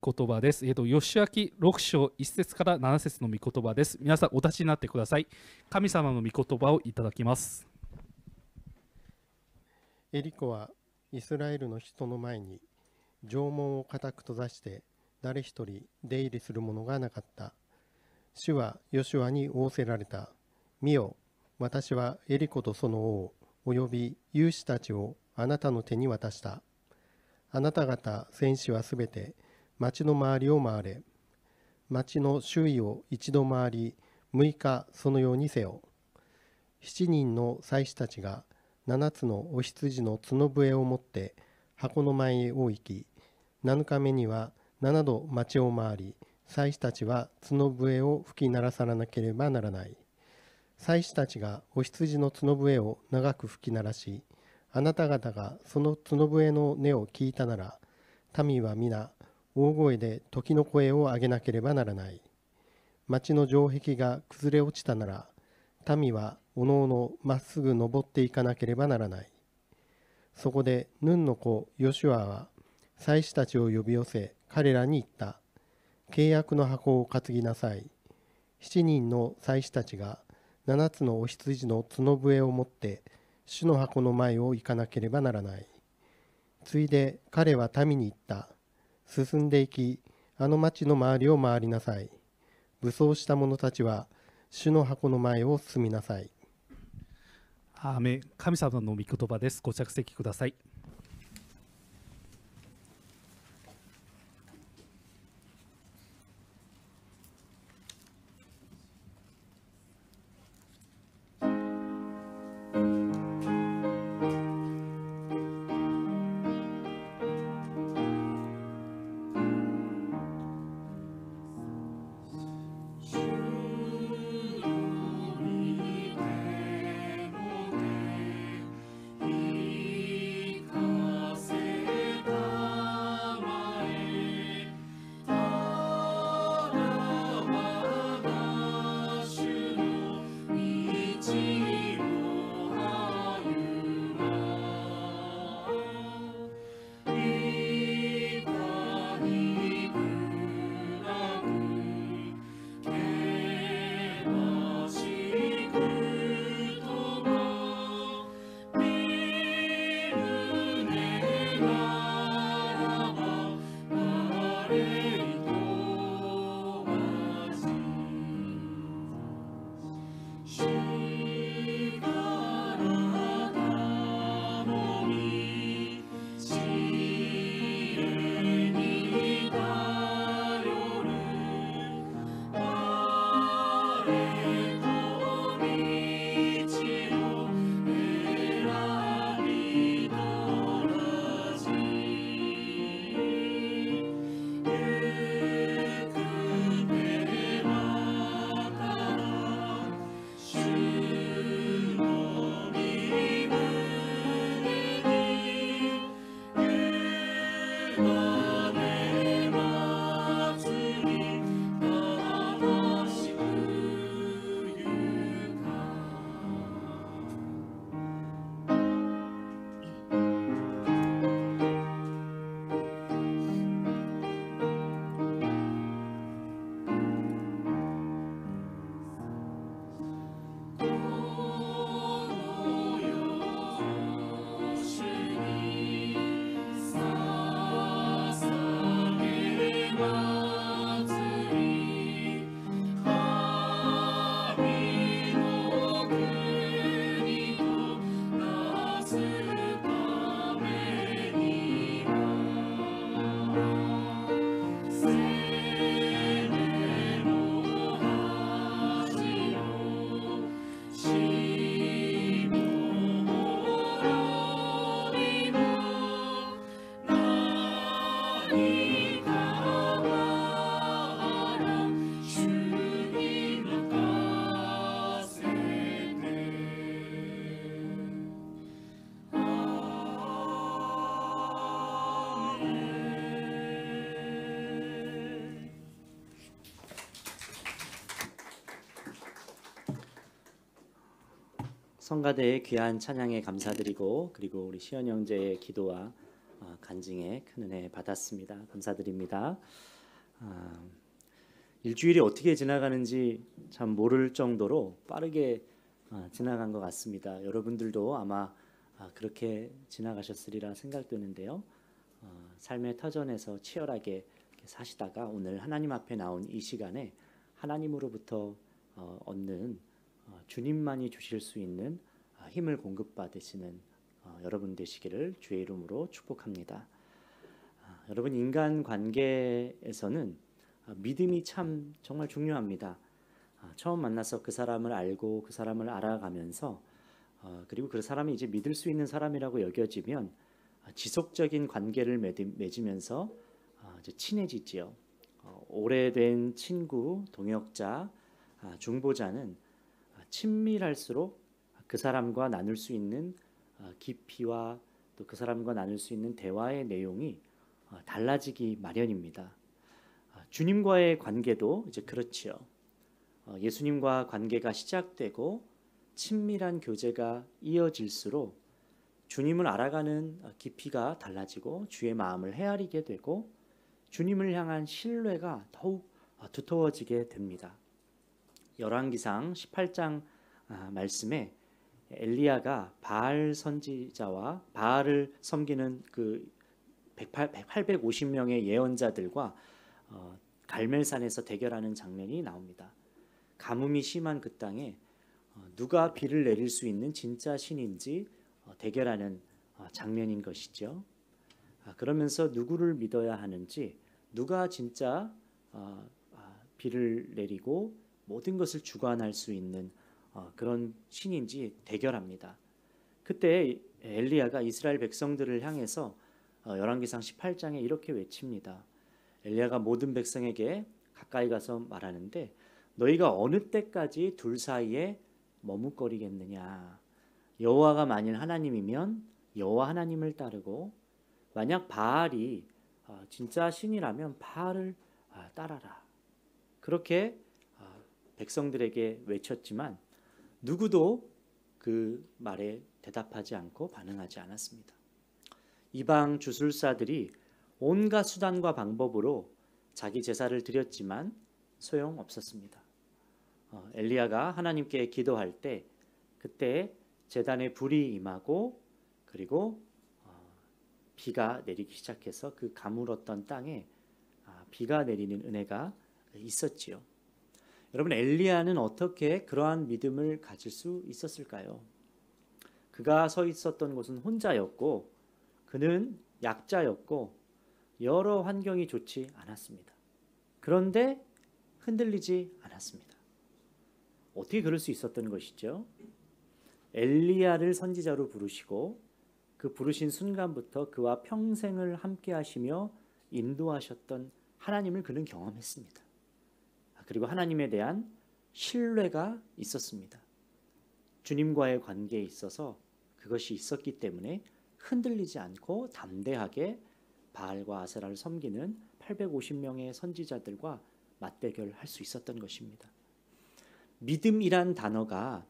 言葉です。義明6章1節から7節の御言葉です。皆さんお立ちになってください。神様の御言葉をいただきます。エリコはイスラエルの人の前に城門を固く閉ざして誰一人出入りする者がなかった。主はヨシュアに仰せられた。見よ、私はエリコとその王および勇士たちをあなたの手に渡した。あなた方戦士はすべて町の周りを回れ。町の周囲を一度回り、6日そのようにせよ。7人の祭司たちが7つのお羊の角笛を持って箱の前へ行き、7日目には7度町を回り、祭司たちは角笛を吹き鳴らさなければならない。祭司たちがお羊の角笛を長く吹き鳴らし、あなた方がその角笛の音を聞いたなら、民は皆大声で時の声を上げなければならない。町の城壁が崩れ落ちたなら、民はおのおのまっすぐ登っていかなければならない。そこでヌンの子ヨシュアは祭司たちを呼び寄せ、彼らに言った。契約の箱を担ぎなさい。7人の祭司たちが7つのお羊の角笛を持って主の箱の前を行かなければならない。ついで彼は民に言った。進んでいき、あの町の周りを回りなさい。武装した者たちは主の箱の前を進みなさい。アーメン。神様の御言葉です。ご着席ください。성가대의 귀한 찬양에 감사드리고 그리고 우리 시연 형제의 기도와 간증에 큰 은혜 받았습니다. 감사드립니다. 일주일이 어떻게 지나가는지 참 모를 정도로 빠르게 지나간 것 같습니다. 여러분들도 아마 그렇게 지나가셨으리라 생각되는데요. 삶의 터전에서 치열하게 사시다가 오늘 하나님 앞에 나온 이 시간에 하나님으로부터 얻는 주님만이 주실 수 있는 힘을 공급받으시는 여러분 되시기를 주의 이름으로 축복합니다. 여러분, 인간 관계에서는 믿음이 참 정말 중요합니다. 처음 만나서 그 사람을 알고 그 사람을 알아가면서 그리고 그 사람이 이제 믿을 수 있는 사람이라고 여겨지면 지속적인 관계를 맺으면서 이제 친해지지요. 오래된 친구, 동역자, 중보자는 친밀할수록 그 사람과 나눌 수 있는 깊이와 또 그 사람과 나눌 수 있는 대화의 내용이 달라지기 마련입니다. 주님과의 관계도 이제 그렇지요. 예수님과 관계가 시작되고 친밀한 교제가 이어질수록 주님을 알아가는 깊이가 달라지고 주의 마음을 헤아리게 되고 주님을 향한 신뢰가 더욱 두터워지게 됩니다. 열왕기상 18장 말씀에 엘리야가 바알 선지자와 바알을 섬기는 그 850명의 예언자들과 갈멜산에서 대결하는 장면이 나옵니다. 가뭄이 심한 그 땅에 누가 비를 내릴 수 있는 진짜 신인지 대결하는 장면인 것이죠. 그러면서 누구를 믿어야 하는지, 누가 진짜 비를 내리고 모든 것을 주관할 수 있는 그런 신인지 대결합니다. 그때 엘리야가 이스라엘 백성들을 향해서 열왕기상 18장에 이렇게 외칩니다. 엘리야가 모든 백성에게 가까이 가서 말하는데, 너희가 어느 때까지 둘 사이에 머뭇거리겠느냐. 여호와가 만일 하나님이면 여호와 하나님을 따르고, 만약 바알이 진짜 신이라면 바알을 따라라. 그렇게 백성들에게 외쳤지만 누구도 그 말에 대답하지 않고 반응하지 않았습니다. 이방 주술사들이 온갖 수단과 방법으로 자기 제사를 드렸지만 소용없었습니다. 엘리야가 하나님께 기도할 때 그때 제단에 불이 임하고 그리고 비가 내리기 시작해서 그 가물었던 땅에 비가 내리는 은혜가 있었지요. 여러분, 엘리야는 어떻게 그러한 믿음을 가질 수 있었을까요? 그가 서 있었던 곳은 혼자였고 그는 약자였고 여러 환경이 좋지 않았습니다. 그런데 흔들리지 않았습니다. 어떻게 그럴 수 있었던 것이죠? 엘리야를 선지자로 부르시고 그 부르신 순간부터 그와 평생을 함께 하시며 인도하셨던 하나님을 그는 경험했습니다. 그리고 하나님에 대한 신뢰가 있었습니다. 주님과의 관계에 있어서 그것이 있었기 때문에 흔들리지 않고 담대하게 바알과 아세라를 섬기는 850명의 선지자들과 맞대결할 수 있었던 것입니다. 믿음이란 단어가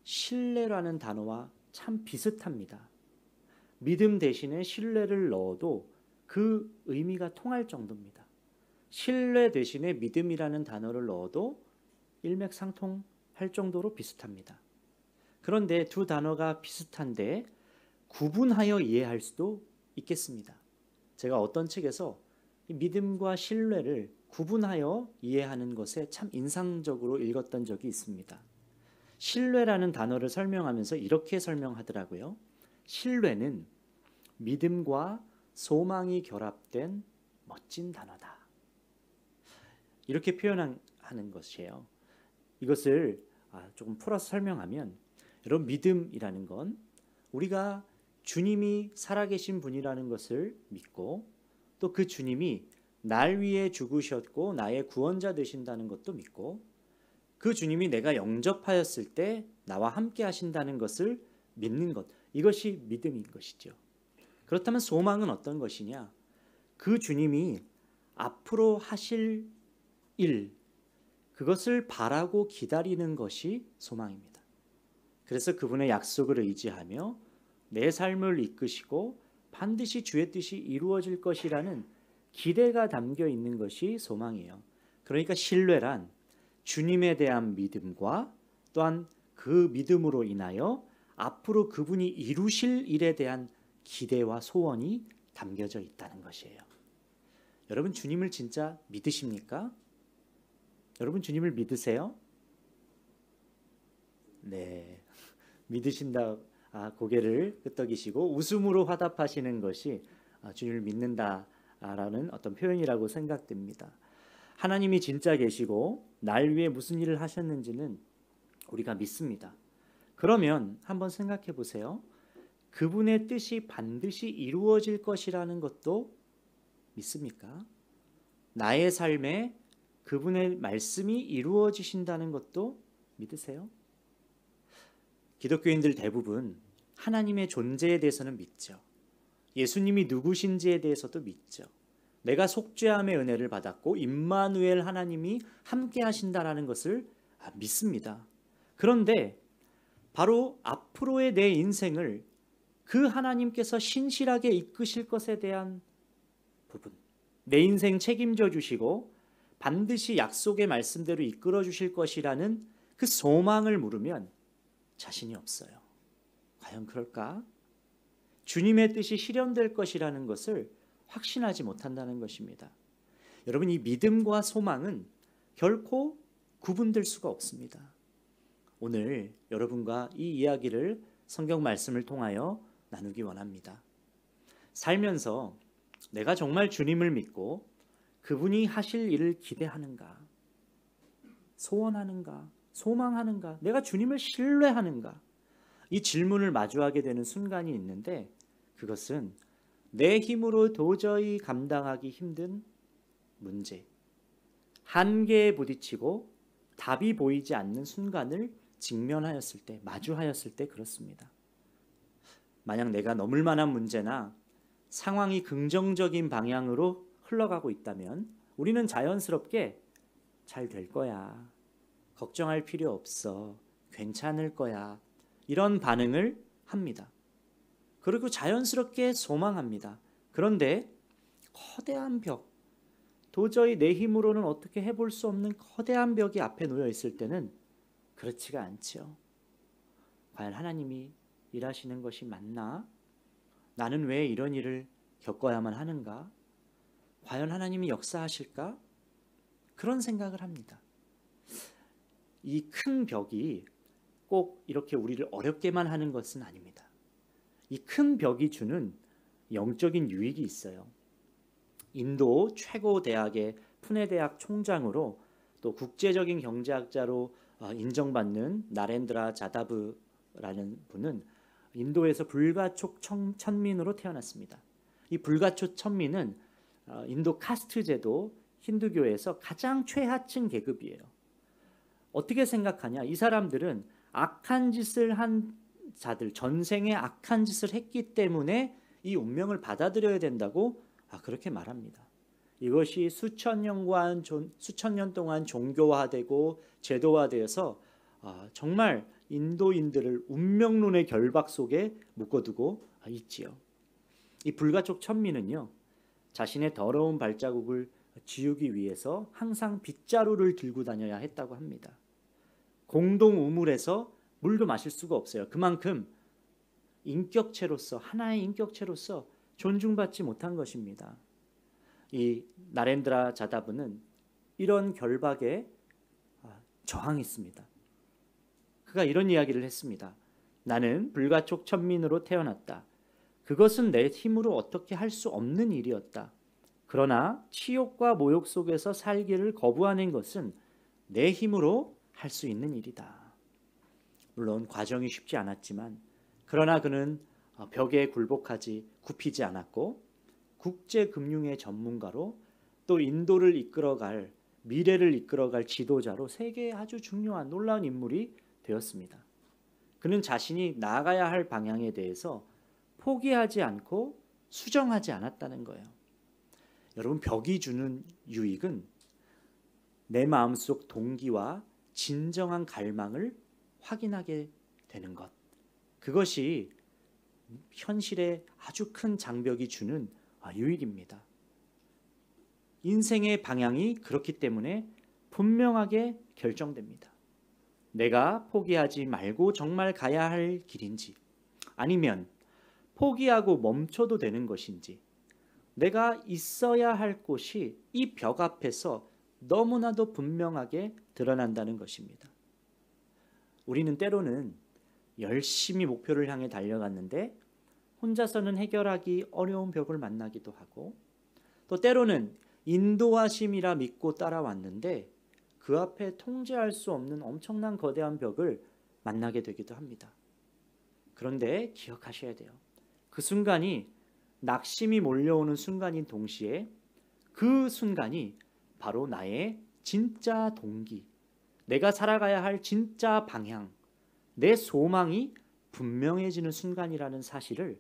신뢰라는 단어와 참 비슷합니다. 믿음 대신에 신뢰를 넣어도 그 의미가 통할 정도입니다. 신뢰 대신에 믿음이라는 단어를 넣어도 일맥상통할 정도로 비슷합니다. 그런데 두 단어가 비슷한데 구분하여 이해할 수도 있겠습니다. 제가 어떤 책에서 믿음과 신뢰를 구분하여 이해하는 것에 참 인상적으로 읽었던 적이 있습니다. 신뢰라는 단어를 설명하면서 이렇게 설명하더라고요. 신뢰는 믿음과 소망이 결합된 멋진 단어다. 이렇게 표현하는 것이에요. 이것을 조금 풀어서 설명하면, 여러분, 믿음이라는 건 우리가 주님이 살아계신 분이라는 것을 믿고 또 그 주님이 날 위해 죽으셨고 나의 구원자 되신다는 것도 믿고 그 주님이 내가 영접하였을 때 나와 함께 하신다는 것을 믿는 것, 이것이 믿음인 것이죠. 그렇다면 소망은 어떤 것이냐? 그 주님이 앞으로 하실 일, 그것을 바라고 기다리는 것이 소망입니다. 그래서 그분의 약속을 의지하며 내 삶을 이끄시고 반드시 주의 뜻이 이루어질 것이라는 기대가 담겨 있는 것이 소망이에요. 그러니까 신뢰란 주님에 대한 믿음과 또한 그 믿음으로 인하여 앞으로 그분이 이루실 일에 대한 기대와 소원이 담겨져 있다는 것이에요. 여러분 주님을 진짜 믿으십니까? 여러분 주님을 믿으세요? 네, 믿으신다. 고개를 끄덕이시고 웃음으로 화답하시는 것이 주님을 믿는다라는 어떤 표현이라고 생각됩니다. 하나님이 진짜 계시고 날 위해 무슨 일을 하셨는지는 우리가 믿습니다. 그러면 한번 생각해 보세요. 그분의 뜻이 반드시 이루어질 것이라는 것도 믿습니까? 나의 삶에 그분의 말씀이 이루어지신다는 것도 믿으세요? 기독교인들 대부분 하나님의 존재에 대해서는 믿죠. 예수님이 누구신지에 대해서도 믿죠. 내가 속죄함의 은혜를 받았고 임마누엘 하나님이 함께 하신다라는 것을 믿습니다. 그런데 바로 앞으로의 내 인생을 그 하나님께서 신실하게 이끄실 것에 대한 부분, 내 인생 책임져 주시고 반드시 약속의 말씀대로 이끌어 주실 것이라는 그 소망을 물으면 자신이 없어요. 과연 그럴까? 주님의 뜻이 실현될 것이라는 것을 확신하지 못한다는 것입니다. 여러분, 이 믿음과 소망은 결코 구분될 수가 없습니다. 오늘 여러분과 이 이야기를 성경 말씀을 통하여 나누기 원합니다. 살면서 내가 정말 주님을 믿고 그분이 하실 일을 기대하는가? 소원하는가? 소망하는가? 내가 주님을 신뢰하는가? 이 질문을 마주하게 되는 순간이 있는데 그것은 내 힘으로 도저히 감당하기 힘든 문제, 한계에 부딪히고 답이 보이지 않는 순간을 직면하였을 때, 마주하였을 때 그렇습니다. 만약 내가 넘을 만한 문제나 상황이 긍정적인 방향으로 흘러가고 있다면 우리는 자연스럽게 잘 될 거야, 걱정할 필요 없어, 괜찮을 거야, 이런 반응을 합니다. 그리고 자연스럽게 소망합니다. 그런데 커다란 벽, 도저히 내 힘으로는 어떻게 해볼 수 없는 커다란 벽이 앞에 놓여 있을 때는 그렇지가 않죠. 과연 하나님이 일하시는 것이 맞나? 나는 왜 이런 일을 겪어야만 하는가? 과연 하나님이 역사하실까? 그런 생각을 합니다. 이 큰 벽이 꼭 이렇게 우리를 어렵게만 하는 것은 아닙니다. 이 큰 벽이 주는 영적인 유익이 있어요. 인도 최고 대학의 푸네 대학 총장으로 또 국제적인 경제학자로 인정받는 나렌드라 자다브라는 분은 인도에서 불가촉 천민으로 태어났습니다. 이 불가촉 천민은 인도 카스트 제도 힌두교에서 가장 최하층 계급이에요. 어떻게 생각하냐? 이 사람들은 악한 짓을 한 자들, 전생에 악한 짓을 했기 때문에 이 운명을 받아들여야 된다고 그렇게 말합니다. 이것이 수천 년 동안 종교화되고 제도화되어서 정말 인도인들을 운명론의 결박 속에 묶어두고 있지요. 이 불가촉 천민은요, 자신의 더러운 발자국을 지우기 위해서 항상 빗자루를 들고 다녀야 했다고 합니다. 공동 우물에서 물도 마실 수가 없어요. 그만큼 인격체로서, 하나의 인격체로서 존중받지 못한 것입니다. 이 나렌드라 자다브는 이런 결박에 저항했습니다. 그가 이런 이야기를 했습니다. 나는 불가촉 천민으로 태어났다. 그것은 내 힘으로 어떻게 할 수 없는 일이었다. 그러나 치욕과 모욕 속에서 살기를 거부하는 것은 내 힘으로 할 수 있는 일이다. 물론 과정이 쉽지 않았지만 그러나 그는 벽에 굽히지 않았고 국제금융의 전문가로 또 인도를 이끌어갈, 미래를 이끌어갈 지도자로 세계에 아주 중요한 놀라운 인물이 되었습니다. 그는 자신이 나아가야 할 방향에 대해서 포기하지 않고 수정하지 않았다는 거예요. 여러분, 벽이 주는 유익은 내 마음속 동기와 진정한 갈망을 확인하게 되는 것, 그것이 현실에 아주 큰 장벽이 주는 유익입니다. 인생의 방향이 그렇기 때문에 분명하게 결정됩니다. 내가 포기하지 말고 정말 가야 할 길인지, 아니면 포기하고 멈춰도 되는 것인지, 내가 있어야 할 곳이 이 벽 앞에서 너무나도 분명하게 드러난다는 것입니다. 우리는 때로는 열심히 목표를 향해 달려갔는데 혼자서는 해결하기 어려운 벽을 만나기도 하고, 또 때로는 인도하심이라 믿고 따라왔는데 그 앞에 통제할 수 없는 엄청난 거대한 벽을 만나게 되기도 합니다. 그런데 기억하셔야 돼요. 그 순간이 낙심이 몰려오는 순간인 동시에 그 순간이 바로 나의 진짜 동기, 내가 살아가야 할 진짜 방향, 내 소망이 분명해지는 순간이라는 사실을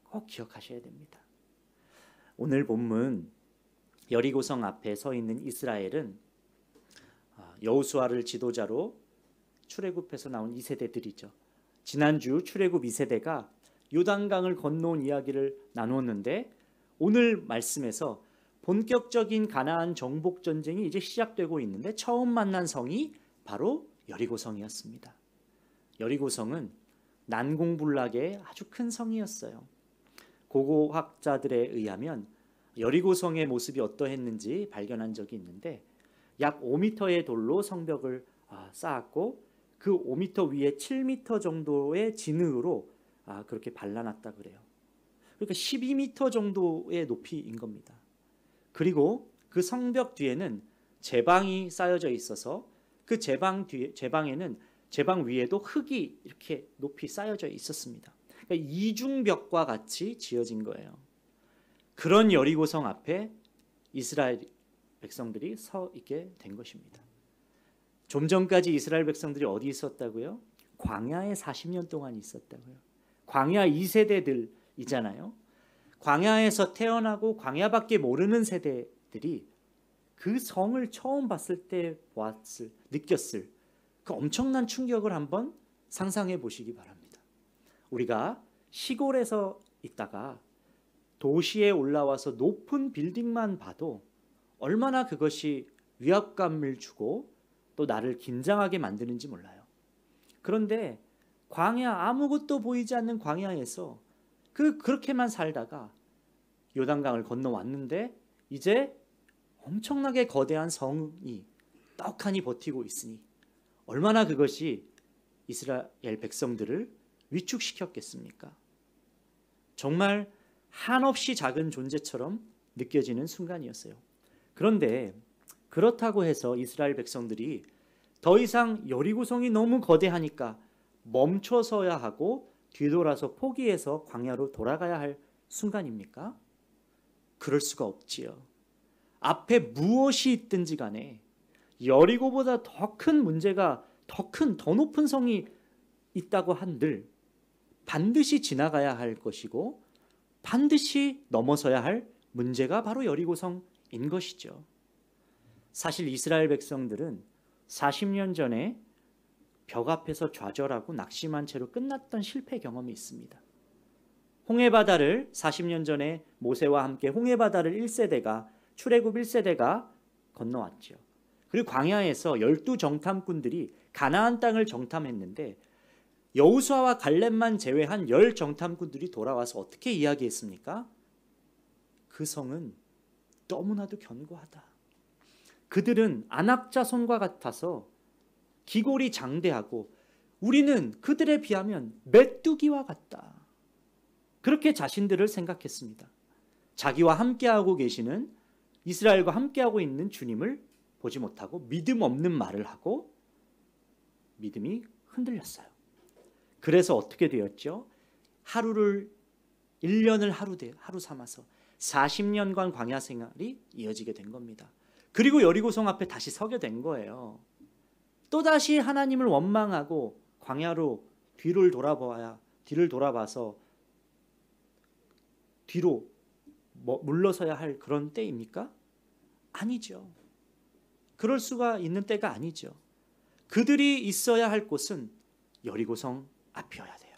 꼭 기억하셔야 됩니다. 오늘 본문 여리고성 앞에 서 있는 이스라엘은 여호수아를 지도자로 출애굽해서 나온 2세대들이죠. 지난주 출애굽 2세대가 요단강을 건너온 이야기를 나누었는데, 오늘 말씀에서 본격적인 가나안 정복 전쟁이 이제 시작되고 있는데 처음 만난 성이 바로 여리고성이었습니다. 여리고성은 난공불락의 아주 큰 성이었어요. 고고학자들에 의하면 여리고성의 모습이 어떠했는지 발견한 적이 있는데, 약 5m의 돌로 성벽을 쌓았고 그 5m 위에 7m 정도의 진흙으로 그렇게 발라놨다 그래요. 그러니까 12m 정도의 높이인 겁니다. 그리고 그 성벽 뒤에는 제방이 쌓여져 있어서 그 제방에는 제방 위에도 흙이 이렇게 높이 쌓여져 있었습니다. 그러니까 이중벽과 같이 지어진 거예요. 그런 여리고성 앞에 이스라엘 백성들이 서 있게 된 것입니다. 좀 전까지 이스라엘 백성들이 어디 있었다고요? 광야에 40년 동안 있었다고요. 광야 2세대들이잖아요. 광야에서 태어나고 광야밖에 모르는 세대들이 그 성을 처음 봤을 때 느꼈을 그 엄청난 충격을 한번 상상해 보시기 바랍니다. 우리가 시골에서 있다가 도시에 올라와서 높은 빌딩만 봐도 얼마나 그것이 위압감을 주고 또 나를 긴장하게 만드는지 몰라요. 그런데 광야, 아무것도 보이지 않는 광야에서 그렇게만 살다가 요단강을 건너왔는데 이제 엄청나게 거대한 성이 떡하니 버티고 있으니 얼마나 그것이 이스라엘 백성들을 위축시켰겠습니까? 정말 한없이 작은 존재처럼 느껴지는 순간이었어요. 그런데 그렇다고 해서 이스라엘 백성들이 더 이상 여리고성이 너무 거대하니까 멈춰서야 하고 뒤돌아서 포기해서 광야로 돌아가야 할 순간입니까? 그럴 수가 없지요. 앞에 무엇이 있든지 간에 여리고보다 더 큰 문제가 더 높은 성이 있다고 한들 반드시 지나가야 할 것이고 반드시 넘어서야 할 문제가 바로 여리고성인 것이죠. 사실 이스라엘 백성들은 40년 전에 벽 앞에서 좌절하고 낙심한 채로 끝났던 실패 경험이 있습니다. 홍해바다를 40년 전에 모세와 함께 홍해바다를 1세대가 출애굽 1세대가 건너왔죠. 그리고 광야에서 12정탐꾼들이 가나안 땅을 정탐했는데 여호수아와 갈렙만 제외한 10정탐꾼들이 돌아와서 어떻게 이야기했습니까? 그 성은 너무나도 견고하다. 그들은 안악자손과 같아서 기골이 장대하고 우리는 그들에 비하면 메뚜기와 같다. 그렇게 자신들을 생각했습니다. 자기와 함께하고 계시는 이스라엘과 함께하고 있는 주님을 보지 못하고 믿음 없는 말을 하고 믿음이 흔들렸어요. 그래서 어떻게 되었죠? 1년을 하루 삼아서 40년간 광야 생활이 이어지게 된 겁니다. 그리고 여리고성 앞에 다시 서게 된 거예요. 또다시 하나님을 원망하고 광야로 뒤를 돌아봐서 뒤로 물러서야 할 그런 때입니까? 아니죠. 그럴 수가 있는 때가 아니죠. 그들이 있어야 할 곳은 여리고성 앞이어야 돼요.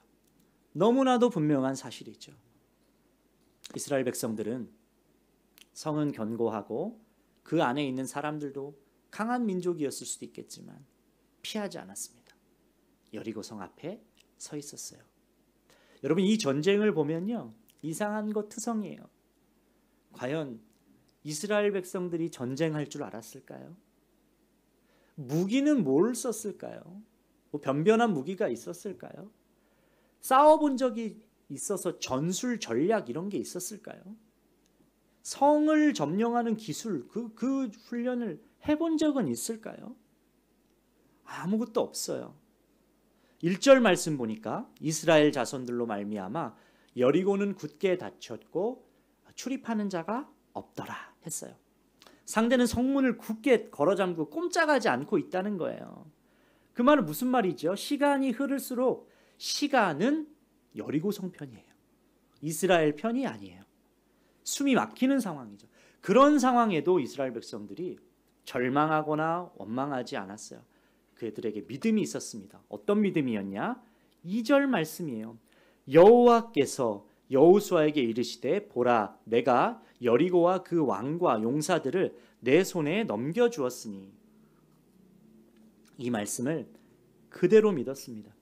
너무나도 분명한 사실이죠. 이스라엘 백성들은 성은 견고하고 그 안에 있는 사람들도 강한 민족이었을 수도 있겠지만 피하지 않았습니다. 여리고성 앞에 서 있었어요. 여러분, 이 전쟁을 보면요, 이상한 것 투성이에요. 과연 이스라엘 백성들이 전쟁할 줄 알았을까요? 무기는 뭘 썼을까요? 뭐 변변한 무기가 있었을까요? 싸워본 적이 있어서 전술 전략 이런 게 있었을까요? 성을 점령하는 기술, 그 훈련을 해본 적은 있을까요? 아무것도 없어요. 1절 말씀 보니까 이스라엘 자손들로 말미암아 여리고는 굳게 닫혔고 출입하는 자가 없더라 했어요. 상대는 성문을 굳게 걸어잠그고 꼼짝하지 않고 있다는 거예요. 그 말은 무슨 말이죠? 시간이 흐를수록 시간은 여리고성 편이에요. 이스라엘 편이 아니에요. 숨이 막히는 상황이죠. 그런 상황에도 이스라엘 백성들이 절망하거나 원망하지 않았어요. 그들에게 믿음이 있었습니다. 어떤 믿음이었냐? 2절 말씀이에요. 여호와께서 여호수아에게 이르시되 보라, 내가 여리고와 그 왕과 용사들을 내 손에 넘겨주었으니. 이 말씀을 그대로 믿었습니다.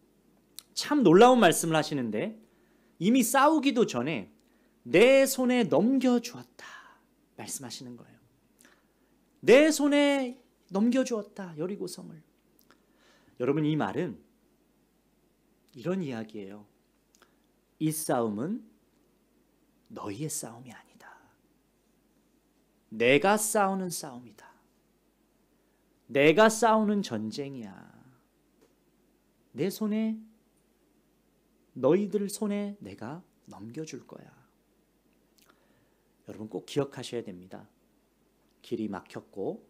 참 놀라운 말씀을 하시는데 이미 싸우기도 전에 내 손에 넘겨주었다 말씀하시는 거예요. 내 손에 넘겨주었다, 여리고성을. 여러분, 이 말은 이런 이야기예요. 이 싸움은 너희의 싸움이 아니다. 내가 싸우는 싸움이다. 내가 싸우는 전쟁이야. 내 손에, 너희들 손에 내가 넘겨줄 거야. 여러분, 꼭 기억하셔야 됩니다. 길이 막혔고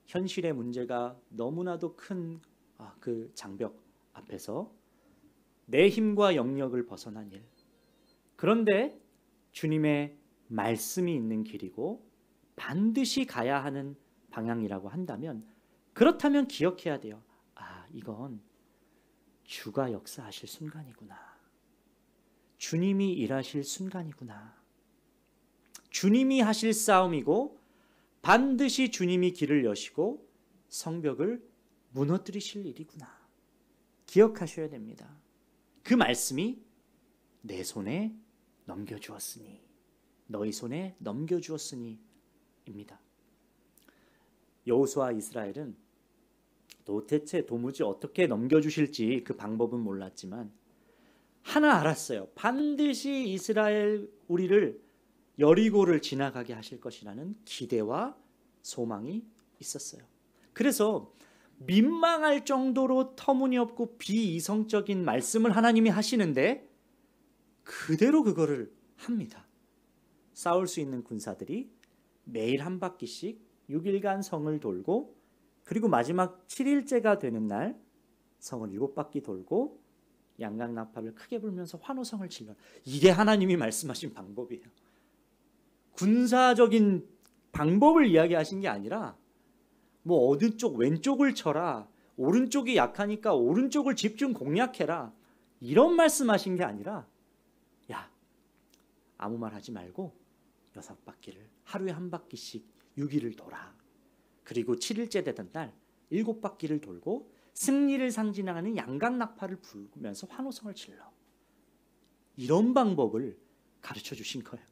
현실의 문제가 너무나도 큰 그 장벽 앞에서 내 힘과 영역을 벗어난 일. 그런데 주님의 말씀이 있는 길이고 반드시 가야 하는 방향이라고 한다면, 그렇다면 기억해야 돼요. 이건 주가 역사하실 순간이구나. 주님이 일하실 순간이구나. 주님이 하실 싸움이고 반드시 주님이 길을 여시고 성벽을 무너뜨리실 일이구나. 기억하셔야 됩니다. 그 말씀이 내 손에 넘겨주었으니, 너희 손에 넘겨주었으니 입니다. 여호수아 이스라엘은 도무지 어떻게 넘겨주실지 그 방법은 몰랐지만 하나 알았어요. 반드시 이스라엘 우리를 여리고를 지나가게 하실 것이라는 기대와 소망이 있었어요. 그래서 민망할 정도로 터무니없고 비이성적인 말씀을 하나님이 하시는데 그대로 그거를 합니다. 싸울 수 있는 군사들이 매일 한 바퀴씩 6일간 성을 돌고, 그리고 마지막 7일째가 되는 날 성을 7바퀴 돌고 양강나팔을 크게 불면서 환호성을 질러. 이게 하나님이 말씀하신 방법이에요. 군사적인 방법을 이야기하신 게 아니라 뭐 어느 쪽 왼쪽을 쳐라, 오른쪽이 약하니까 오른쪽을 집중 공략해라, 이런 말씀하신 게 아니라, 야, 아무 말 하지 말고 6바퀴를 하루에 한 바퀴씩 6일을 돌아. 그리고 7일째 되던 날 7바퀴를 돌고 승리를 상징하는 양강나팔을 불면서 환호성을 질러. 이런 방법을 가르쳐 주신 거예요.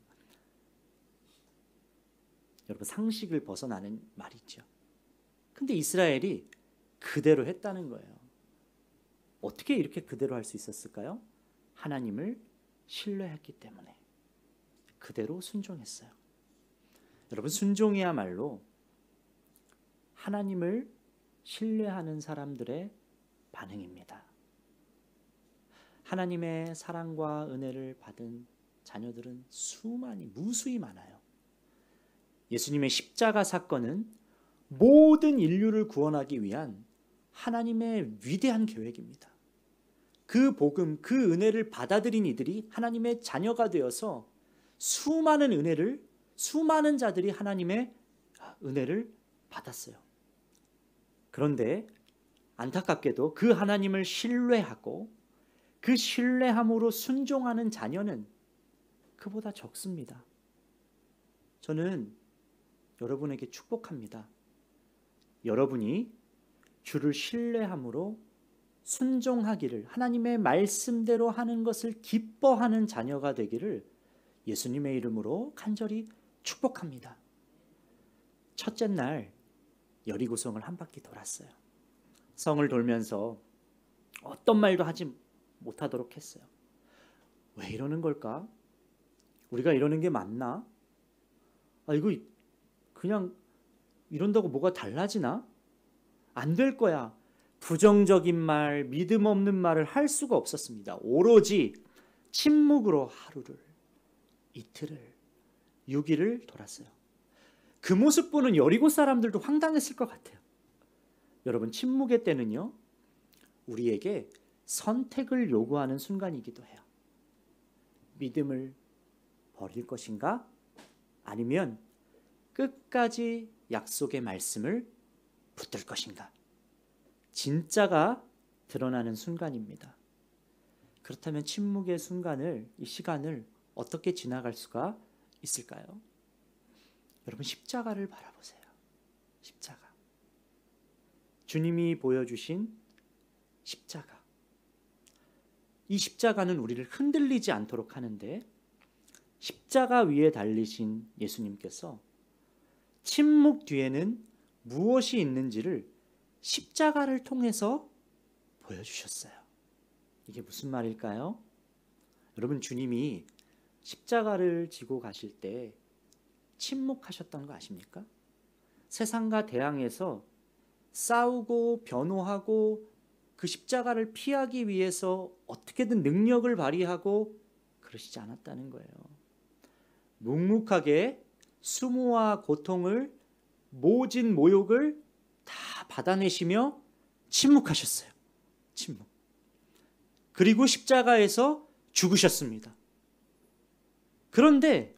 여러분, 상식을 벗어나는 말이죠. 근데 이스라엘이 그대로 했다는 거예요. 어떻게 이렇게 그대로 할 수 있었을까요? 하나님을 신뢰했기 때문에 그대로 순종했어요. 여러분, 순종이야말로 하나님을 신뢰하는 사람들의 반응입니다. 하나님의 사랑과 은혜를 받은 자녀들은 무수히 많아요. 예수님의 십자가 사건은 모든 인류를 구원하기 위한 하나님의 위대한 계획입니다. 그 복음, 그 은혜를 받아들인 이들이 하나님의 자녀가 되어서 수많은 자들이 하나님의 은혜를 받았어요. 그런데 안타깝게도 그 하나님을 신뢰하고 그 신뢰함으로 순종하는 자녀는 그보다 적습니다. 저는 여러분에게 축복합니다. 여러분이 주를 신뢰함으로 순종하기를, 하나님의 말씀대로 하는 것을 기뻐하는 자녀가 되기를 예수님의 이름으로 간절히 축복합니다. 첫째 날 여리고성을 한 바퀴 돌았어요. 성을 돌면서 어떤 말도 하지 못하도록 했어요. 왜 이러는 걸까? 우리가 이러는 게 맞나? 이거 그냥 이런다고 뭐가 달라지나? 안 될 거야. 부정적인 말, 믿음 없는 말을 할 수가 없었습니다. 오로지 침묵으로 하루를, 이틀을, 6일을 돌았어요. 그 모습 보는 여리고 사람들도 황당했을 것 같아요. 여러분, 침묵의 때는요, 우리에게 선택을 요구하는 순간이기도 해요. 믿음을 버릴 것인가? 아니면 끝까지 약속의 말씀을 붙들 것인가? 진짜가 드러나는 순간입니다. 그렇다면 침묵의 순간을, 이 시간을 어떻게 지나갈 수가 있을까요? 여러분, 십자가를 바라보세요. 십자가. 주님이 보여주신 십자가. 이 십자가는 우리를 흔들리지 않도록 하는데, 십자가 위에 달리신 예수님께서 침묵 뒤에는 무엇이 있는지를 십자가를 통해서 보여주셨어요. 이게 무슨 말일까요? 여러분, 주님이 십자가를 지고 가실 때 침묵하셨던 거 아십니까? 세상과 대항해서 싸우고 변호하고 그 십자가를 피하기 위해서 어떻게든 능력을 발휘하고 그러시지 않았다는 거예요. 묵묵하게 수모와 고통을, 모진 모욕을 다 받아내시며 침묵하셨어요. 침묵. 그리고 십자가에서 죽으셨습니다. 그런데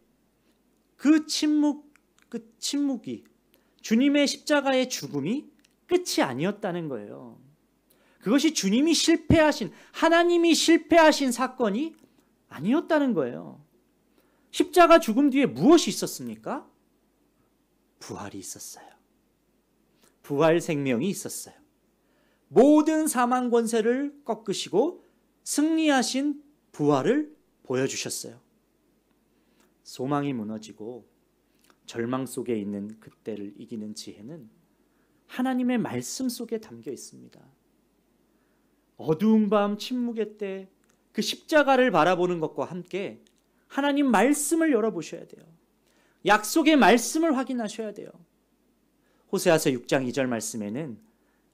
그 침묵이, 주님의 십자가의 죽음이 끝이 아니었다는 거예요. 그것이 주님이 실패하신, 하나님이 실패하신 사건이 아니었다는 거예요. 십자가 죽음 뒤에 무엇이 있었습니까? 부활이 있었어요. 부활 생명이 있었어요. 모든 사망 권세를 꺾으시고 승리하신 부활을 보여주셨어요. 소망이 무너지고 절망 속에 있는 그때를 이기는 지혜는 하나님의 말씀 속에 담겨 있습니다. 어두운 밤 침묵의 때 그 십자가를 바라보는 것과 함께 하나님 말씀을 열어보셔야 돼요. 약속의 말씀을 확인하셔야 돼요. 호세아서 6장 2절 말씀에는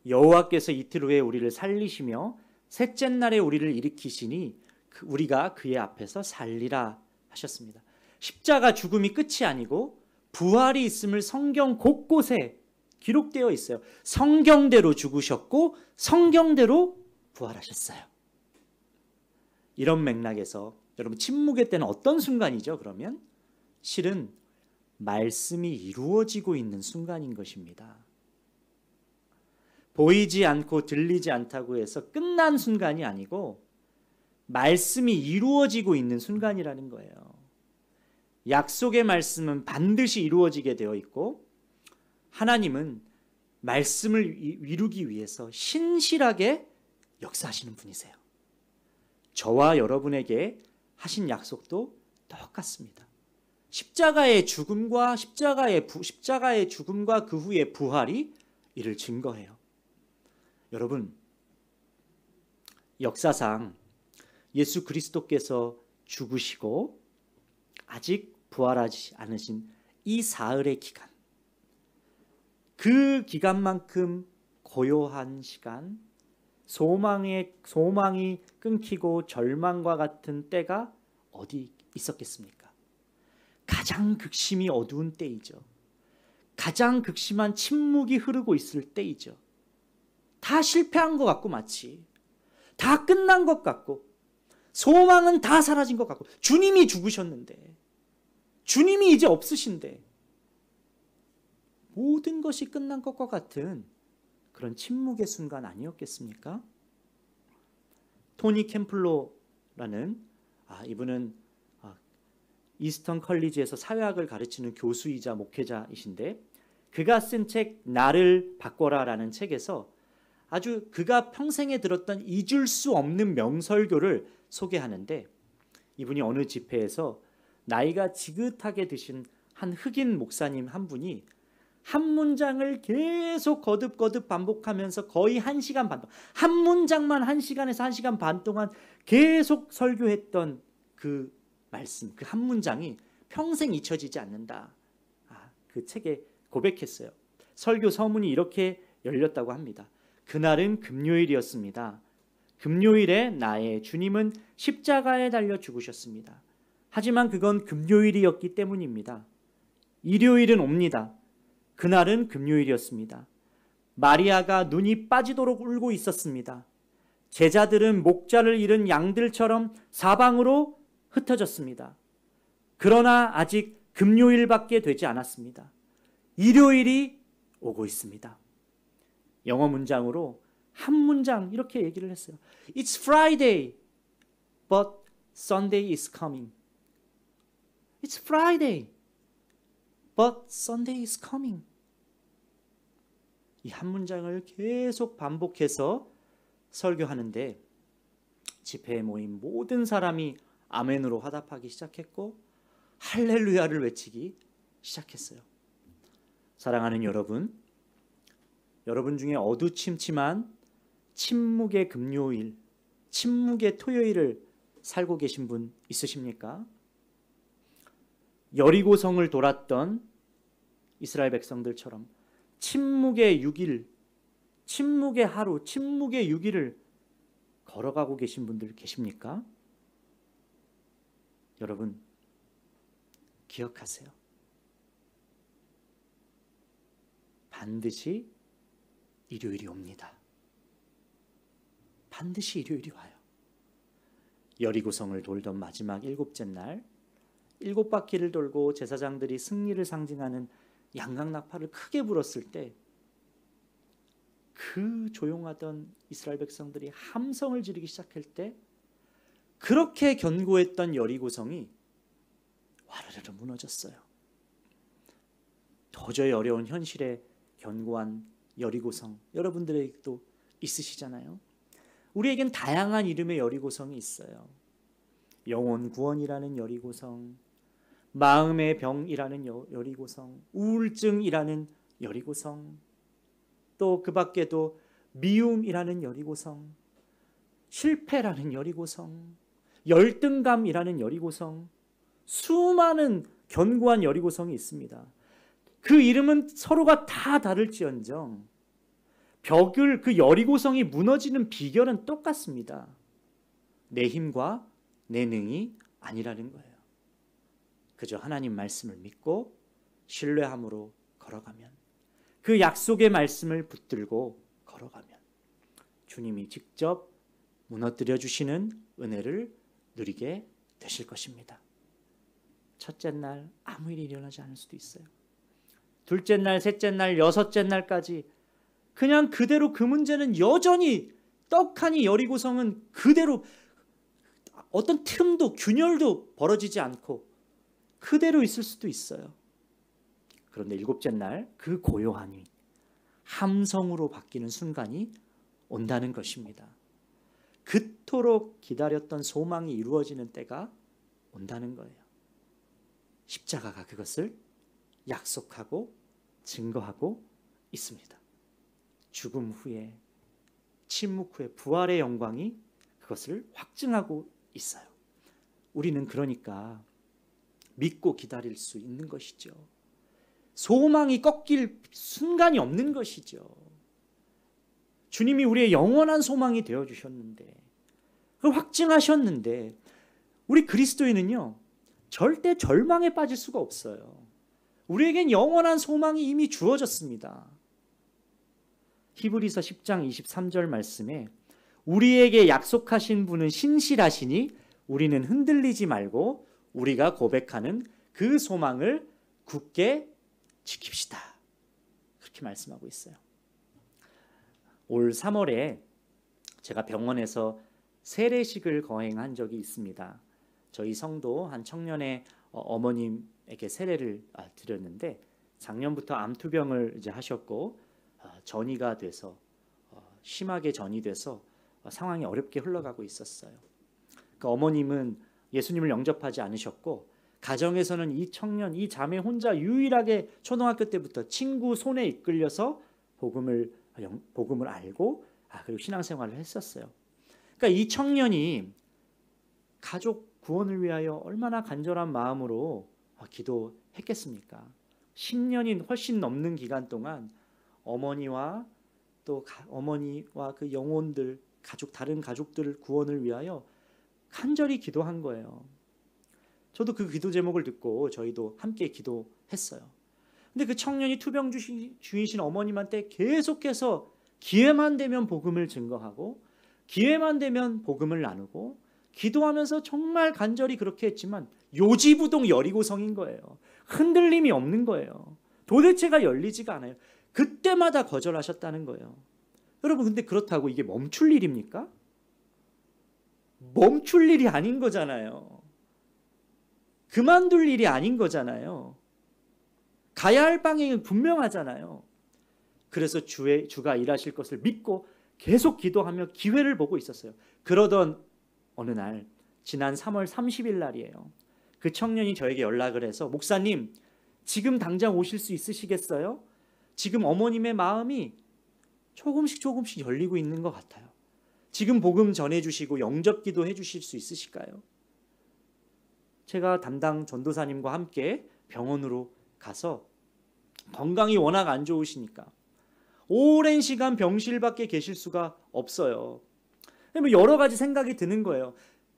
여호와께서 이틀 후에 우리를 살리시며 셋째 날에 우리를 일으키시니 우리가 그의 앞에서 살리라 하셨습니다. 십자가 죽음이 끝이 아니고 부활이 있음을 성경 곳곳에 기록되어 있어요. 성경대로 죽으셨고 성경대로 부활하셨어요. 이런 맥락에서 여러분, 침묵의 때는 어떤 순간이죠? 그러면 실은 말씀이 이루어지고 있는 순간인 것입니다. 보이지 않고 들리지 않다고 해서 끝난 순간이 아니고 말씀이 이루어지고 있는 순간이라는 거예요. 약속의 말씀은 반드시 이루어지게 되어 있고 하나님은 말씀을 이루기 위해서 신실하게 역사하시는 분이세요. 저와 여러분에게 하신 약속도 똑같습니다. 십자가의 죽음과 그 후의 부활이 이를 증거해요. 여러분, 역사상 예수 그리스도께서 죽으시고 아직 부활하지 않으신 이 사흘의 기간, 그 기간만큼 고요한 시간, 소망이 끊기고 절망과 같은 때가 어디 있었겠습니까? 가장 극심히 어두운 때이죠. 가장 극심한 침묵이 흐르고 있을 때이죠. 다 실패한 것 같고, 마치 다 끝난 것 같고, 소망은 다 사라진 것 같고, 주님이 죽으셨는데, 주님이 이제 없으신데, 모든 것이 끝난 것과 같은 그런 침묵의 순간 아니었겠습니까? 토니 캠플로라는 이분은 이스턴 컬리지에서 사회학을 가르치는 교수이자 목회자이신데 그가 쓴 책 나를 바꿔라라는 책에서 아주 그가 평생에 들었던 잊을 수 없는 명설교를 소개하는데 이분이 어느 집회에서 나이가 지긋하게 드신 한 흑인 목사님 한 분이 한 문장을 계속 거듭거듭 반복하면서 거의 1시간 반 동안 한 문장만 1시간에서 1시간 반 동안 계속 설교했던 그 말씀, 그 한 문장이 평생 잊혀지지 않는다. 그 책에 고백했어요. 설교 서문이 이렇게 열렸다고 합니다. 그날은 금요일이었습니다. 금요일에 나의 주님은 십자가에 달려 죽으셨습니다. 하지만 그건 금요일이었기 때문입니다. 일요일은 옵니다. 그날은 금요일이었습니다. 마리아가 눈이 빠지도록 울고 있었습니다. 제자들은 목자를 잃은 양들처럼 사방으로 흩어졌습니다. 그러나 아직 금요일밖에 되지 않았습니다. 일요일이 오고 있습니다. 영어 문장으로 한 문장 이렇게 얘기를 했어요. It's Friday, but Sunday is coming. It's Friday, but Sunday is coming. 이 한 문장을 계속 반복해서 설교하는데 집회에 모인 모든 사람이 아멘으로 화답하기 시작했고 할렐루야를 외치기 시작했어요. 사랑하는 여러분, 여러분 중에 어두침침한 침묵의 금요일, 침묵의 토요일을 살고 계신 분 있으십니까? 여리고성을 돌았던 이스라엘 백성들처럼 침묵의 6일, 침묵의 하루, 침묵의 6일을 걸어가고 계신 분들 계십니까? 여러분, 기억하세요. 반드시 일요일이 옵니다. 반드시 일요일이 와요. 여리고성을 돌던 마지막 7째 날 7바퀴를 돌고 제사장들이 승리를 상징하는 양강나팔을 크게 불었을 때 그 조용하던 이스라엘 백성들이 함성을 지르기 시작할 때 그렇게 견고했던 여리고성이 와르르 무너졌어요. 도저히 어려운 현실에 견고한 여리고성, 여러분들에게도 있으시잖아요. 우리에겐 다양한 이름의 여리고성이 있어요. 영혼 구원이라는 여리고성, 마음의 병이라는 여리고성, 우울증이라는 여리고성, 또 그 밖에도 미움이라는 여리고성, 실패라는 여리고성, 열등감이라는 여리고성, 수많은 견고한 여리고성이 있습니다. 그 이름은 서로가 다 다를지언정 그 여리고성이 무너지는 비결은 똑같습니다. 내 힘과 내 능이 아니라는 거예요. 그저 하나님 말씀을 믿고 신뢰함으로 걸어가면, 그 약속의 말씀을 붙들고 걸어가면 주님이 직접 무너뜨려 주시는 은혜를 누리게 되실 것입니다. 첫째 날 아무 일이 일어나지 않을 수도 있어요. 둘째 날, 셋째 날, 여섯째 날까지 그냥 그대로 그 문제는 여전히 떡하니 여리고성은 그대로 어떤 틈도 균열도 벌어지지 않고 그대로 있을 수도 있어요. 그런데 7째 날 그 고요함이 함성으로 바뀌는 순간이 온다는 것입니다. 그토록 기다렸던 소망이 이루어지는 때가 온다는 거예요. 십자가가 그것을 약속하고 증거하고 있습니다. 죽음 후에, 침묵 후에 부활의 영광이 그것을 확증하고 있어요. 우리는 그러니까 믿고 기다릴 수 있는 것이죠. 소망이 꺾일 순간이 없는 것이죠. 주님이 우리의 영원한 소망이 되어주셨는데, 그걸 확증하셨는데, 우리 그리스도인은요 절대 절망에 빠질 수가 없어요. 우리에겐 영원한 소망이 이미 주어졌습니다. 히브리서 10장 23절 말씀에 우리에게 약속하신 분은 신실하시니 우리는 흔들리지 말고 우리가 고백하는 그 소망을 굳게 지킵시다. 그렇게 말씀하고 있어요. 올 3월에 제가 병원에서 세례식을 거행한 적이 있습니다. 저희 성도 한 청년의 어머님에게 세례를 드렸는데 작년부터 암투병을 이제 하셨고 전이가 돼서 심하게 전이 돼서 상황이 어렵게 흘러가고 있었어요. 그 어머님은 예수님을 영접하지 않으셨고 가정에서는 이 청년, 이 자매 혼자 유일하게 초등학교 때부터 친구 손에 이끌려서 복음을 알고 그리고 신앙생활을 했었어요. 그러니까 이 청년이 가족 구원을 위하여 얼마나 간절한 마음으로 기도했겠습니까? 10년이 훨씬 넘는 기간 동안 어머니와 또 어머니와 그 영혼들, 다른 가족들 구원을 위하여 간절히 기도한 거예요. 저도 그 기도 제목을 듣고 저희도 함께 기도했어요. 근데 그 청년이 투병 중이신 어머님한테 계속해서 기회만 되면 복음을 증거하고 기회만 되면 복음을 나누고 기도하면서 정말 간절히 그렇게 했지만 요지부동 여리고성인 거예요. 흔들림이 없는 거예요. 도대체가 열리지가 않아요. 그때마다 거절하셨다는 거예요. 여러분, 근데 그렇다고 이게 멈출 일입니까? 멈출 일이 아닌 거잖아요. 그만둘 일이 아닌 거잖아요. 가야 할 방향은 분명하잖아요. 그래서 주가 일하실 것을 믿고 계속 기도하며 기회를 보고 있었어요. 그러던 어느 날, 지난 3월 30일 날이에요. 그 청년이 저에게 연락을 해서 목사님, 지금 당장 오실 수 있으시겠어요? 지금 어머님의 마음이 조금씩 열리고 있는 것 같아요. 지금 복음 전해주시고 영접기도 해주실 수 있으실까요? 제가 담당 전도사님과 함께 병원으로 가서 건강이 워낙 안 좋으시니까 오랜 시간 병실 밖에 계실 수가 없어요. 여러 가지 생각이 드는 거예요.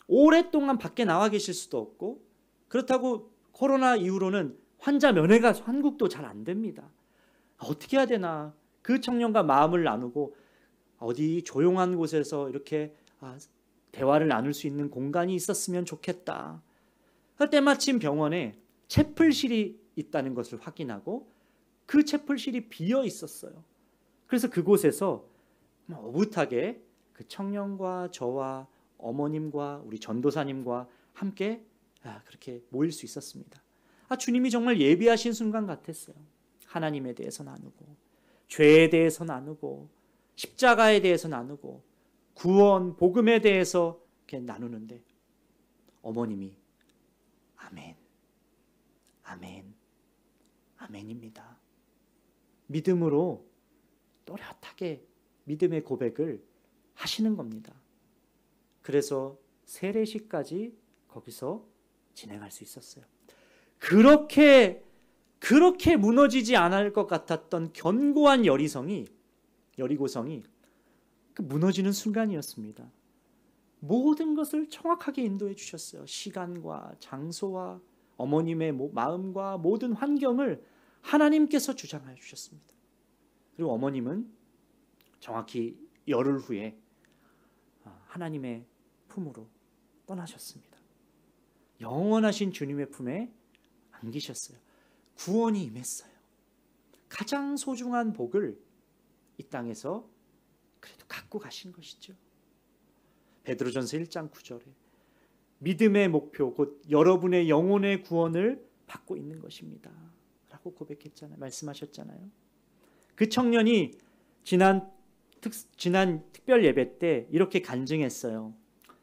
오랫동안 밖에 나와 계실 수도 없고 그렇다고 코로나 이후로는 환자 면회가 한국도 잘 안 됩니다. 어떻게 해야 되나. 그 청년과 마음을 나누고 어디 조용한 곳에서 이렇게 대화를 나눌 수 있는 공간이 있었으면 좋겠다. 때마침 병원에 채플실이 있다는 것을 확인하고 그 채플실이 비어 있었어요. 그래서 그곳에서 오붓하게 그 청년과 저와 어머님과 우리 전도사님과 함께 그렇게 모일 수 있었습니다. 주님이 정말 예비하신 순간 같았어요. 하나님에 대해서 나누고 죄에 대해서 나누고 십자가에 대해서 나누고 구원, 복음에 대해서 이렇게 나누는데 어머님이 아멘, 아멘, 아멘입니다. 믿음으로 또렷하게 믿음의 고백을 하시는 겁니다. 그래서 세례식까지 거기서 진행할 수 있었어요. 그렇게 무너지지 않을 것 같았던 견고한 여리고성이 그 무너지는 순간이었습니다. 모든 것을 정확하게 인도해 주셨어요. 시간과 장소와 어머님의 마음과 모든 환경을 하나님께서 주장해 주셨습니다. 그리고 어머님은 정확히 열흘 후에 하나님의 품으로 떠나셨습니다. 영원하신 주님의 품에 안기셨어요. 구원이 임했어요. 가장 소중한 복을 이 땅에서 그래도 갖고 가신 것이죠. 베드로전서 1장 9절에 믿음의 목표 곧 여러분의 영혼의 구원을 받고 있는 것입니다 라고 고백했잖아요. 말씀하셨잖아요. 그 청년이 지난 특별 예배 때 이렇게 간증했어요.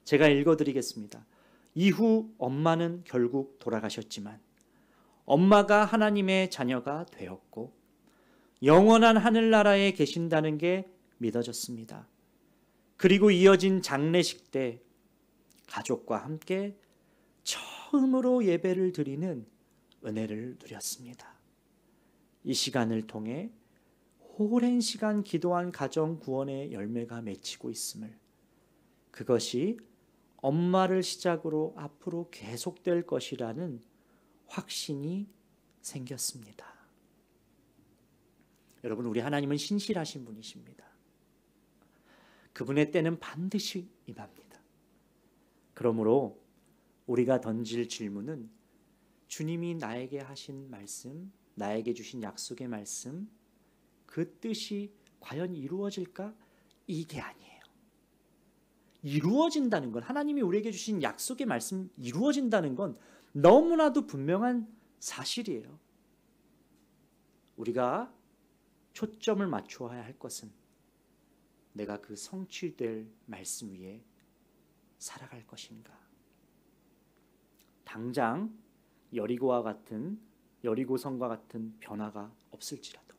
제가 읽어드리겠습니다. 이후 엄마는 결국 돌아가셨지만 엄마가 하나님의 자녀가 되었고 영원한 하늘나라에 계신다는 게 믿어졌습니다. 그리고 이어진 장례식 때 가족과 함께 처음으로 예배를 드리는 은혜를 누렸습니다. 이 시간을 통해 오랜 시간 기도한 가정 구원의 열매가 맺히고 있음을, 그것이 엄마를 시작으로 앞으로 계속될 것이라는 확신이 생겼습니다. 여러분, 우리 하나님은 신실하신 분이십니다. 그분의 때는 반드시 임합니다. 그러므로 우리가 던질 질문은 주님이 나에게 하신 말씀, 나에게 주신 약속의 말씀, 그 뜻이 과연 이루어질까? 이게 아니에요. 이루어진다는 건, 하나님이 우리에게 주신 약속의 말씀 이루어진다는 건 너무나도 분명한 사실이에요. 우리가 초점을 맞추어야 할 것은 내가 그 성취될 말씀 위에 살아갈 것인가. 당장 여리고성과 같은 변화가 없을지라도,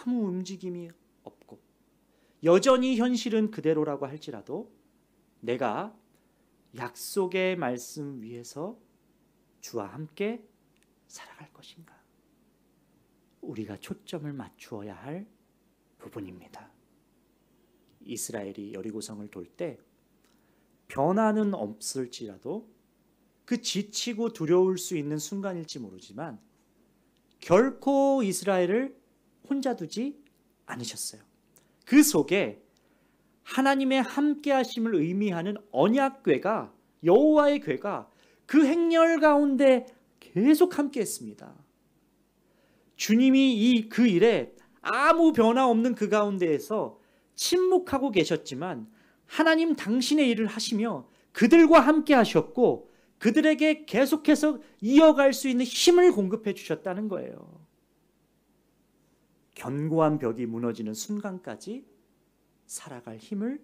아무 움직임이 없고 여전히 현실은 그대로라고 할지라도 내가 약속의 말씀 위에서 주와 함께 살아갈 것인가. 우리가 초점을 맞추어야 할 부분입니다. 이스라엘이 여리고성을 돌 때 변화는 없을지라도 그 지치고 두려울 수 있는 순간일지 모르지만 결코 이스라엘을 혼자 두지 않으셨어요. 그 속에 하나님의 함께 하심을 의미하는 언약궤가, 여호와의 궤가 그 행렬 가운데 계속 함께 했습니다. 주님이 그 일에 아무 변화 없는 그 가운데에서 침묵하고 계셨지만 하나님 당신의 일을 하시며 그들과 함께 하셨고 그들에게 계속해서 이어갈 수 있는 힘을 공급해 주셨다는 거예요. 견고한 벽이 무너지는 순간까지 살아갈 힘을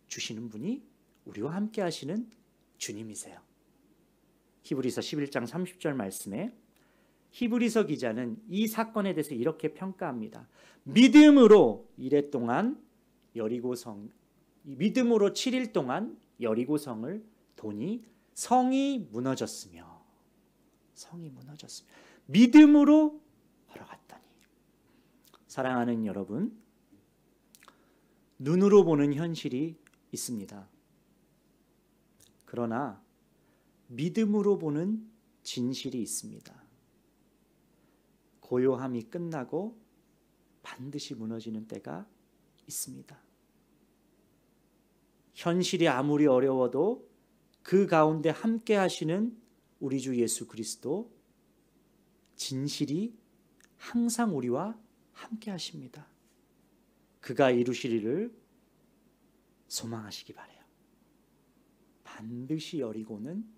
주시는 분이 우리와 함께 하시는 주님이세요. 히브리서 11장 30절 말씀에 히브리서 기자는 이 사건에 대해서 이렇게 평가합니다. 믿음으로 7일 동안 여리고성을 도니 성이 무너졌으며 믿음으로 걸어갔다니. 사랑하는 여러분, 눈으로 보는 현실이 있습니다. 그러나 믿음으로 보는 진실이 있습니다. 고요함이 끝나고 반드시 무너지는 때가 있습니다. 현실이 아무리 어려워도 그 가운데 함께 하시는 우리 주 예수 그리스도, 진실이 항상 우리와 함께 하십니다. 그가 이루실 일을 소망하시기 바라요. 반드시 여리고는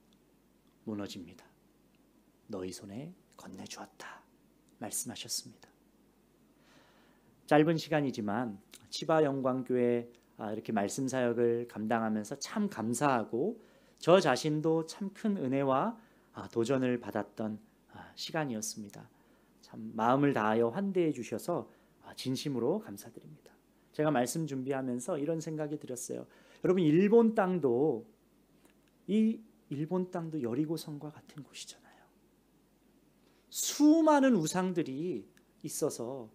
무너집니다. 너희 손에 건네주었다 말씀하셨습니다. 짧은 시간이지만 치바 영광교회 이렇게 말씀 사역을 감당하면서 참 감사하고 저 자신도 참 큰 은혜와 도전을 받았던 시간이었습니다. 참 마음을 다하여 환대해 주셔서 진심으로 감사드립니다. 제가 말씀 준비하면서 이런 생각이 들었어요. 여러분, 일본 땅도 여리고성과 같은 곳이잖아요. 수많은 우상들이 있어서,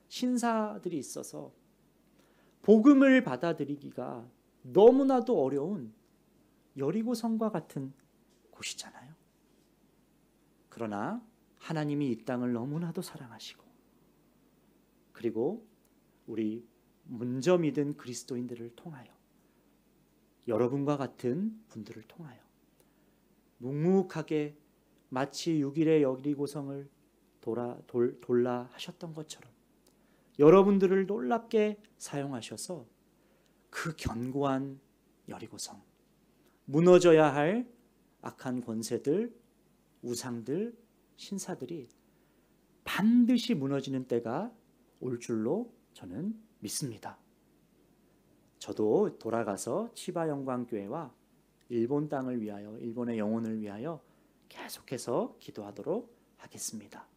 신사들이 있어서 복음을 받아들이기가 너무나도 어려운 여리고성과 같은 곳이잖아요. 그러나 하나님이 이 땅을 너무나도 사랑하시고, 그리고 우리 먼저 믿은 그리스도인들을 통하여, 여러분과 같은 분들을 통하여 묵묵하게 마치 6일의 여리고성을 돌라 하셨던 것처럼 여러분들을 놀랍게 사용하셔서 그 견고한 여리고성, 무너져야 할 악한 권세들, 우상들, 신사들이 반드시 무너지는 때가 올 줄로 저는 믿습니다. 저도 돌아가서 치바 영광교회와 일본 땅을 위하여, 일본의 영혼을 위하여 계속해서 기도하도록 하겠습니다.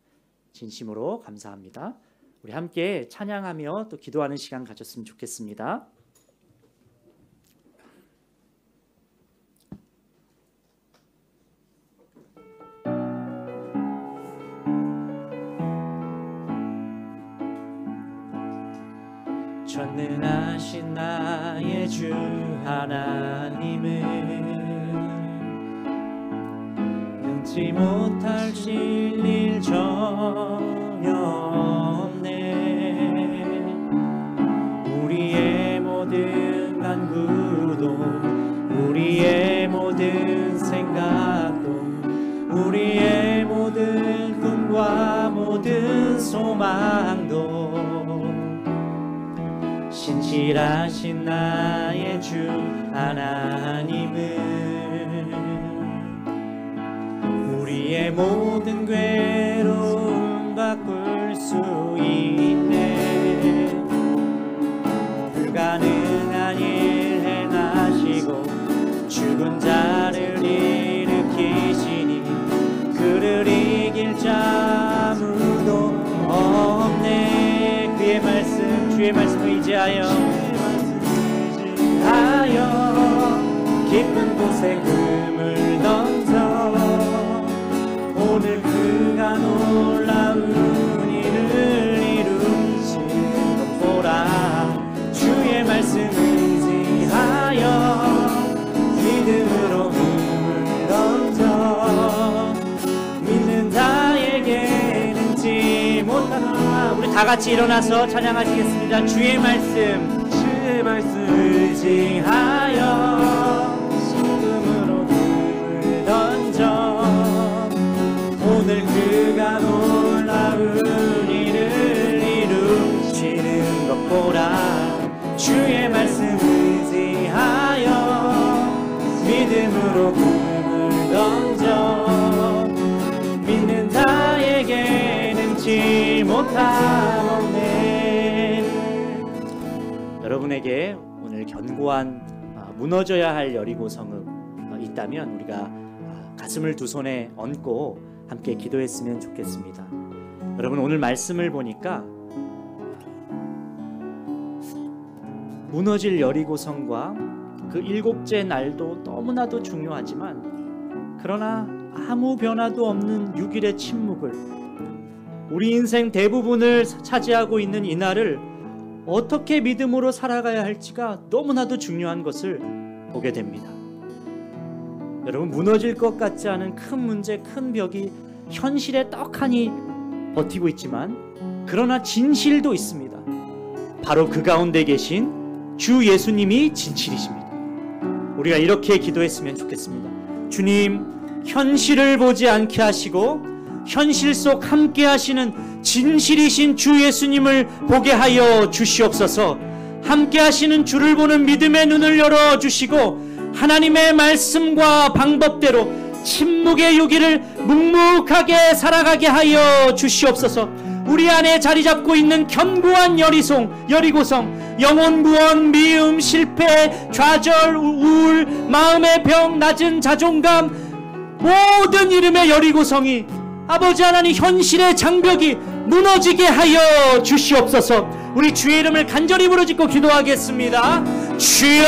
진심으로 감사합니다. 우리 함께 찬양하며 또 기도하는 시간 가졌으면 좋겠습니다. 전능하신 나의 주 하나님은 능치 못할 일 전혀 없네. 우리의 모든 간구도, 우리의 모든 생각도, 우리의 모든 꿈과 모든 소망도 신실하신 나의 주 하나님은 우리의 모든 괴로움 바꿀 수 있네. 불가능한 일 행하시고 죽은 자를 일으키시니 그를 이길 자 아무도 없네. 그의 말씀, 주의 말씀을 의지하여 깊은 곳에 금을 던져 오늘 그가 놀라운 일을 이루시는 것 보라. 주의 말씀 의지하여 믿음으로 금을 던져 믿는 자에게 능치 못하나. 우리 다 같이 일어나서 찬양하시겠습니다. 주의 말씀, 주의 말씀 의지하여 믿음으로 금을 던져 오늘 그가 놀라운 일을 이루시는 것 보라. 주의 말씀 의지하여 믿음으로 금을 던져 믿는 자에게 능치 못하네. 여러분에게 오늘 견고한 무너져야 할 여리고성읍 있다면 우리가 가슴을 두 손에 얹고 함께 기도했으면 좋겠습니다. 여러분, 오늘 말씀을 보니까 무너질 여리고성과 그 일곱째 날도 너무나도 중요하지만 그러나 아무 변화도 없는 6일의 침묵을, 우리 인생 대부분을 차지하고 있는 이 날을 어떻게 믿음으로 살아가야 할지가 너무나도 중요한 것을 보게 됩니다. 여러분, 무너질 것 같지 않은 큰 문제, 큰 벽이 현실에 떡하니 버티고 있지만 그러나 진실도 있습니다. 바로 그 가운데 계신 주 예수님이 진실이십니다. 우리가 이렇게 기도했으면 좋겠습니다. 주님, 현실을 보지 않게 하시고 현실 속 함께 하시는 진실이신 주 예수님을 보게 하여 주시옵소서. 함께 하시는 주를 보는 믿음의 눈을 열어주시고 하나님의 말씀과 방법대로 침묵의 유기를 묵묵하게 살아가게 하여 주시옵소서. 우리 안에 자리 잡고 있는 견고한 여리고성, 영혼 구원, 미움, 실패, 좌절, 우울, 마음의 병, 낮은 자존감, 모든 이름의 여리고성이 아버지 하나님 현실의 장벽이 무너지게 하여 주시옵소서. 우리 주의 이름을 간절히 부르짖고 기도하겠습니다. 주여!